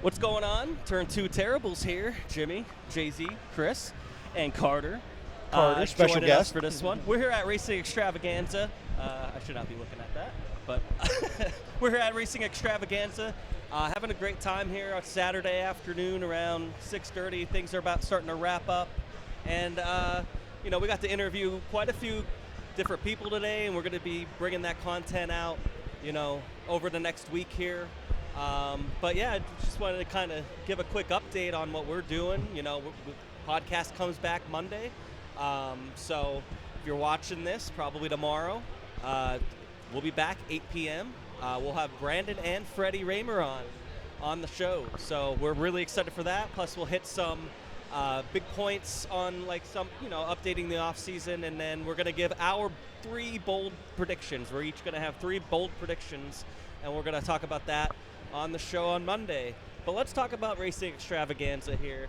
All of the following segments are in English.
What's going on? Turn Two Terribles here. Jimmy, Jay-Z, Chris, and Carter. Carter, special joining us guest for this one. We're here at Racing Xtravaganza. I should not be looking at that, but we're here at Racing Xtravaganza, having a great time here on Saturday afternoon around 6:30. Things are about starting to wrap up, and we got to interview quite a few different people today, and we're going to be bringing that content out, over the next week here. But yeah, I just wanted to kind of give a quick update on what we're doing. Podcast comes back Monday. So if you're watching this, probably tomorrow, we'll be back 8 p.m. We'll have Brandon and Freddie Raymer on the show. So we're really excited for that. Plus we'll hit some big points on updating the off season, and then we're going to give our 3 bold predictions. We're each going to have 3 bold predictions, and we're going to talk about that on the show on Monday. But let's talk about Racing Xtravaganza here.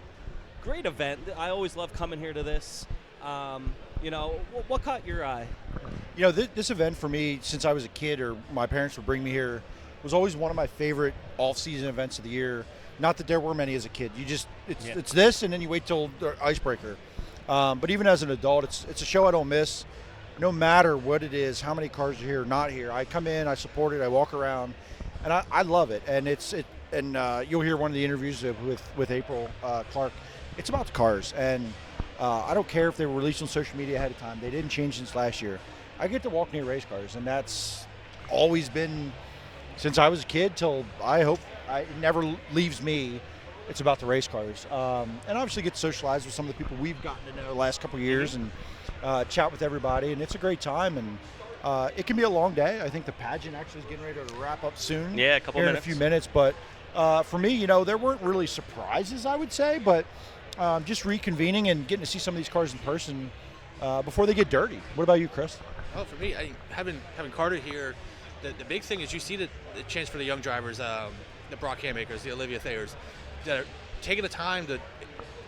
Great event. I always love coming here to this. What caught your eye? This event for me, since I was a kid or my parents would bring me here, was always one of my favorite off-season events of the year. Not that there were many as a kid. It's this, and then you wait till the icebreaker. But even as an adult, it's a show I don't miss. No matter what it is, how many cars are here or not here, I come in, I support it, I walk around, and I love it. And you'll hear one of the interviews with April Clark. It's about the cars, and I don't care if they were released on social media ahead of time. They didn't change since last year. I get to walk near race cars, and that's always been since I was a kid till it never leaves me. It's about the race cars, and obviously get to socialize with some of the people we've gotten to know the last couple of years, and chat with everybody, and it's a great time. And it can be a long day. I think the pageant actually is getting ready to wrap up soon. Yeah, a in a few minutes. But for me, there weren't really surprises, I would say, but just reconvening and getting to see some of these cars in person before they get dirty. What about you, Chris? Oh, for me, having Carter here, the big thing is you see the chance for the young drivers, the Brock Haymakers, the Olivia Thayers, that are taking the time to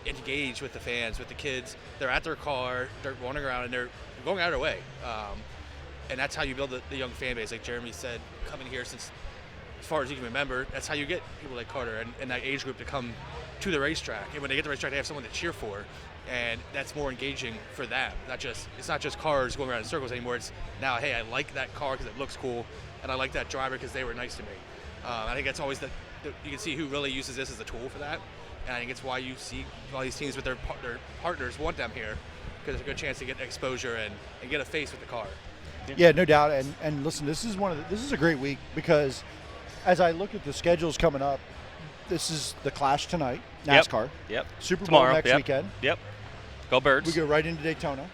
engage with the fans, with the kids. They're at their car, they're wandering around, and they're going out of their way. And that's how you build the young fan base. Like Jeremy said, coming here since as far as you can remember, that's how you get people like Carter and that age group to come to the racetrack. And when they get to the racetrack, they have someone to cheer for. And that's more engaging for them. It's not just cars going around in circles anymore. It's now, hey, I like that car because it looks cool, and I like that driver because they were nice to me. I think that's always you can see who really uses this as a tool for that. And I think it's why you see all these teams with their partners want them here, because it's a good chance to get exposure and get a face with the car. Yeah, no doubt. And listen, this is a great week, because as I look at the schedules coming up, this is the Clash tonight, NASCAR. Yep. Super Bowl Tomorrow, next weekend. Yep. Go Birds. We go right into Daytona.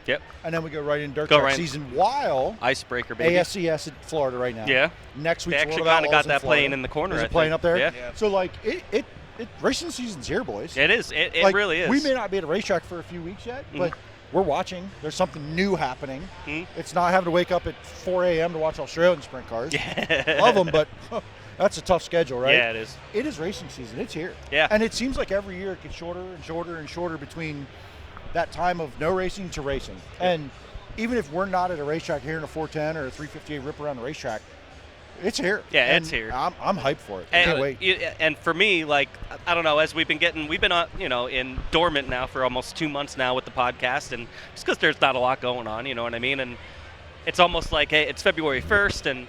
Yep. And then we go right into dirt track season, while icebreaker, baby. ASCS in Florida right now. Yeah. Next week, they actually kind of got that playing in the corner. Is it playing up there? Yeah. So it racing season's here, boys. It is. It really is. We may not be at a racetrack for a few weeks yet, but we're watching. There's something new happening. It's not having to wake up at 4 a.m. to watch Australian sprint cars. Yeah. Love them, but that's a tough schedule, right? Yeah, it is. It is racing season. It's here. Yeah. And it seems like every year it gets shorter and shorter and shorter between that time of no racing to racing. Yeah. And even if we're not at a racetrack here in a 410 or a 358 rip around the racetrack, it's here. Yeah, and it's here. I'm hyped for it. I can't wait. And for me, I don't know, as we've been in dormant now for almost 2 months now with the podcast, and just because there's not a lot going on, you know what I mean? And it's almost like, hey, it's February 1st, and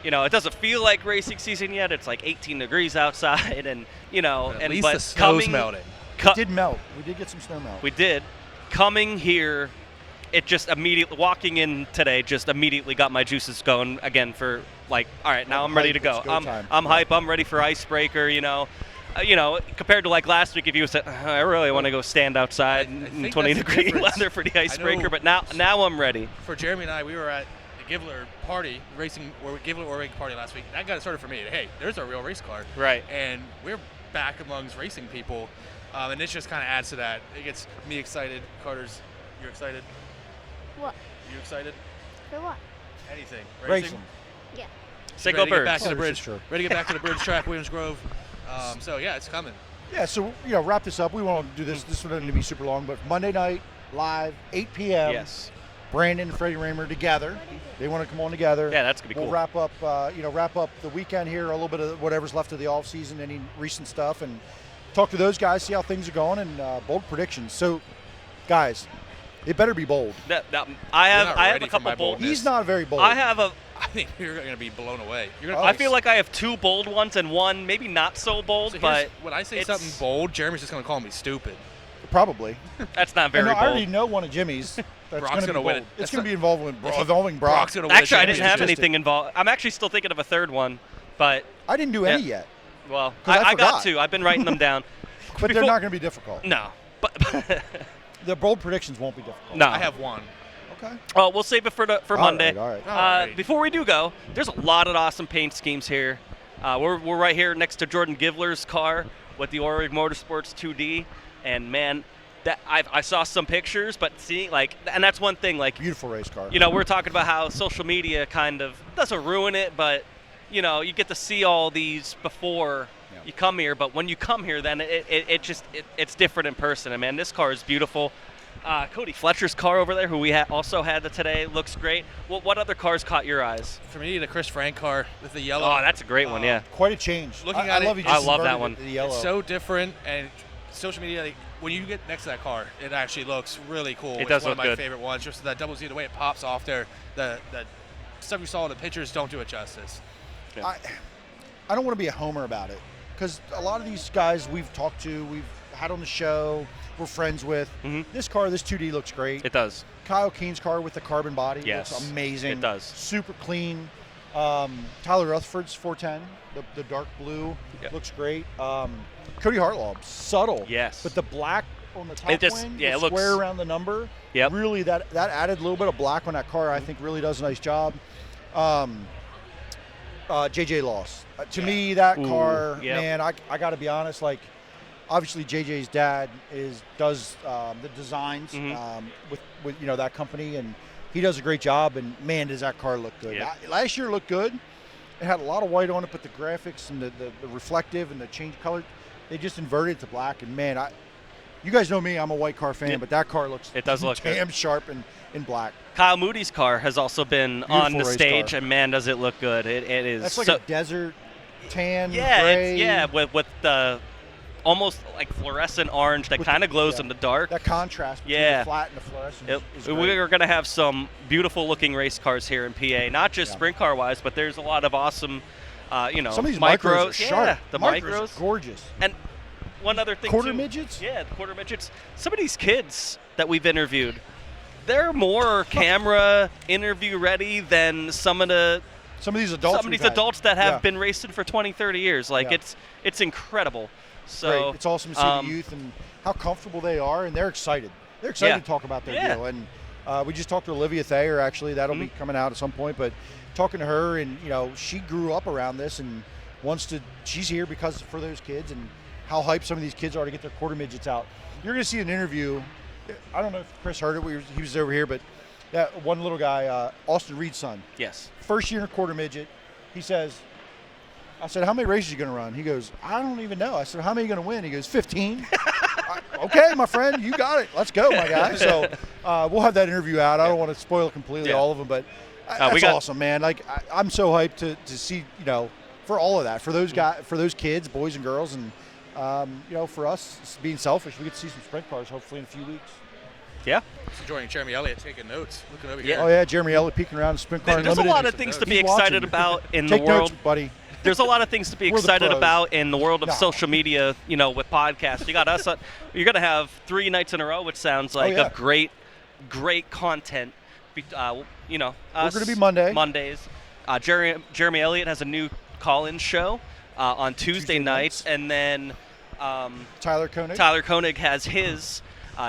it doesn't feel like racing season yet. It's like 18 degrees outside, and at least the snow's melting. It did melt. We did get some snow melt. We did. Coming here, it just immediately, walking in today, just immediately got my juices going again for all right, now I'm ready to go. I'm hype. I'm ready for icebreaker. Compared to last week, if you said I really want to go stand outside in 20-degree weather for the icebreaker, but now I'm ready. For Jeremy and I, we were at the Givler party, Givler party last week. That got it started for me. Hey, there's a real race car. Right. And we're back amongst racing people. And this just kind of adds to that. It gets me excited. Carter's, you're excited? What? You excited? For what? Anything. Racing. Yeah. Say go Birds. Back to the bridge. Sure. Ready to get back to the bridge track, Williams Grove. So yeah, it's coming. Yeah. So wrap this up. We won't do this. This one doesn't need to be super long, but Monday night live, 8 p.m. Yes. Brandon and Freddie Raymer together. They want to come on together. Yeah, that's gonna be we'll cool. wrap up, wrap up the weekend here, a little bit of whatever's left of the off season, any recent stuff, and talk to those guys, see how things are going, and bold predictions. So, guys, it better be bold. I You're not have ready a for couple my bold. boldness. He's not very bold. I have a. I think you're going to be blown away. I feel like I have 2 bold ones and one maybe not so bold, So but when I say it's- something bold, Jeremy's just going to call me stupid. Probably. that's not very I bold. already know one of Jimmy's. That's Brock's gonna be gonna win bold. it. It's That's going to not- be involving Brock. Brock's going to win. Actually, I didn't have championship. anything involved. I'm actually still thinking of a third one, but I didn't do any yet, well, 'Cause I I got forgot. 2. I've been writing them down. but they're not going to be difficult. No, but The bold predictions won't be difficult. no. I have one. Okay. Well, we'll save it for Monday. All right. All right. Before we do go, there's a lot of awesome paint schemes here. We're right here next to Jordan Givler's car with the Orig Motorsports 2D, and man, that I saw some pictures, but seeing and that's one thing. Beautiful race car. We're talking about how social media kind of doesn't ruin it, but you get to see all these before you come here. But when you come here, then it's different in person. And man, this car is beautiful. Cody Fletcher's car over there, who we also had today, looks great. What other cars caught your eyes? For me, the Chris Frank car with the yellow. Oh, that's a great one, yeah. Quite a change. Looking I at it, love, he I just love that inverted one. it to The yellow. It's so different, and social media, when you get next to that car, it actually looks really cool. It does one look of my good. favorite ones. Just that double Z, the way it pops off there, the stuff you saw in the pictures don't do it justice. I don't want to be a homer about it because a lot of these guys we've talked to, we've had on the show, we're friends with. Mhm. This car, this 2D looks great. It does. Kyle Keene's car with the carbon body Yes. looks amazing. It does. Super clean. Tyler Rutherford's 410, the dark blue, Yep. looks great. Cody Hartlaub, subtle. Yes. But the black on the top It just- wing, yeah, the it looks- square around the number, Yep. really that added a little bit of black on that car, I think really does a nice job. JJ Loss. To me, that Ooh, car, yep. man, I got to be honest, obviously JJ's dad does the designs Mhm. with that company, and he does a great job, and man, does that car look good. Yep. Last year looked good. It had a lot of white on it, but the graphics and the reflective and the change color, they just inverted it to black, and man, you guys know me, I'm a white car fan, Yep. but that car looks It does look damn good. sharp in black. Kyle Moody's car has also been on the Beautiful race stage, car. and man, does it look good. It is. That's like so, a desert tan yeah, gray. with the almost like fluorescent orange that With kind of the- glows yeah. in the dark. That contrast between Yeah. the flat and the fluorescent is great. We're going to have some beautiful looking race cars here in PA, not just Yeah. sprint car wise, but there's a lot of awesome, Some of these micros. micros are sharp. Yeah, the micros micros. are gorgeous. And one other thing Quarter too. midgets? Yeah, the quarter midgets. Some of these kids that we've interviewed, they're more camera interview ready than some of these adults. these we've had. adults that have Yeah. been racing for 20, 30 years. Like Yeah. it's incredible. So Great. It's awesome to see the youth and how comfortable they are, and they're excited. They're excited Yeah. to talk about their Yeah. deal. And we just talked to Olivia Thayer, actually. That'll be coming out at some point. But talking to her, and she grew up around this and she's here because for those kids and how hyped some of these kids are to get their quarter midgets out. You're going to see an interview. I don't know if Chris heard it. He was over here, but that one little guy, Austin Reed's son. yes. First year in quarter midget, he says, I said, how many races are you going to run? He goes, I don't even know. I said, how many are you going to win? He goes, 15. Okay, my friend, you got it. Let's go, my guy. So we'll have that interview out. I don't want to spoil completely all of them, but that's awesome, man. I'm so hyped to see, for all of that, for those guys, for those kids, boys and girls, and for us being selfish, we get to see some sprint cars hopefully in a few weeks. Yeah. Enjoying Jeremy Elliott taking notes, looking over Yeah. here. Oh yeah, Jeremy Elliott peeking around the sprint car. There's a Unlimited. lot of things to be He's excited watching. about in the Take world. notes, buddy. There's a lot of things to be We're the excited pros. about in the world of No. social media, with podcasts. You got us. You're going to have 3 nights in a row, which sounds like yeah. of great content. We're We're going to be Monday. Mondays. Jeremy Elliott has a new call-in show on Tuesday nights, and then Tyler Koenig. Tyler Koenig has his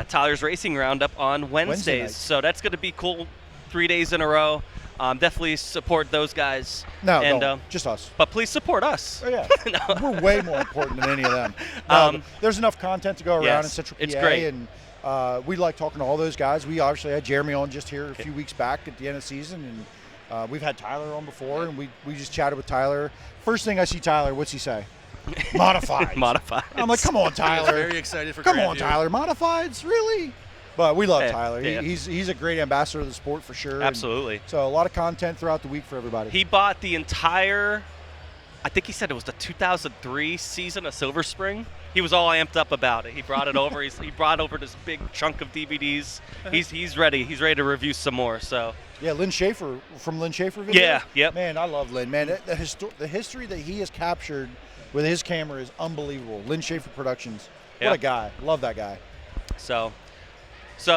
Tyler's Racing Roundup on Wednesdays. nights. So that's going to be cool. 3 days in a row. Definitely support those guys. No, and, don't. Just us. But please support us. Oh, yeah. No. We're way more important than any of them. No, there's enough content to go around yes, in Central PA. it's great. And we like talking to all those guys. We obviously had Jeremy on just here a few weeks back at the end of the season. And we've had Tyler on before, and we just chatted with Tyler. First thing I see Tyler, what's he say? Modified. Modified. I'm like, come on, I was Tyler. very excited for Come Grandview. on, Tyler. Modifieds? Really? But we love Hey, Tyler. yeah. He's a great ambassador of the sport for sure. Absolutely. So a lot of content throughout the week for everybody. He bought the entire, I think he said it was the 2003 season of Silver Spring. He was all amped up about it. He brought it over. He brought over this big chunk of DVDs. He's ready. He's ready to review some more. So Yeah, Lynn Schaefer from Lynn Schaefer videos. Yeah, yep. Man, I love Lynn. Man, the history that he has captured with his camera is unbelievable. Lynn Schaefer Productions. What Yep. a guy. Love that guy. So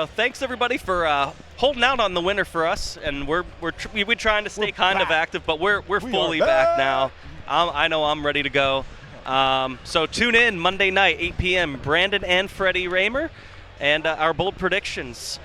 thanks everybody for holding out on the winter for us, and we're trying to stay We're kind of back. active, but we're We fully are back back. now. I know I'm ready to go. So tune in Monday night, 8 p.m. Brandon and Freddie Raymer, and our bold predictions.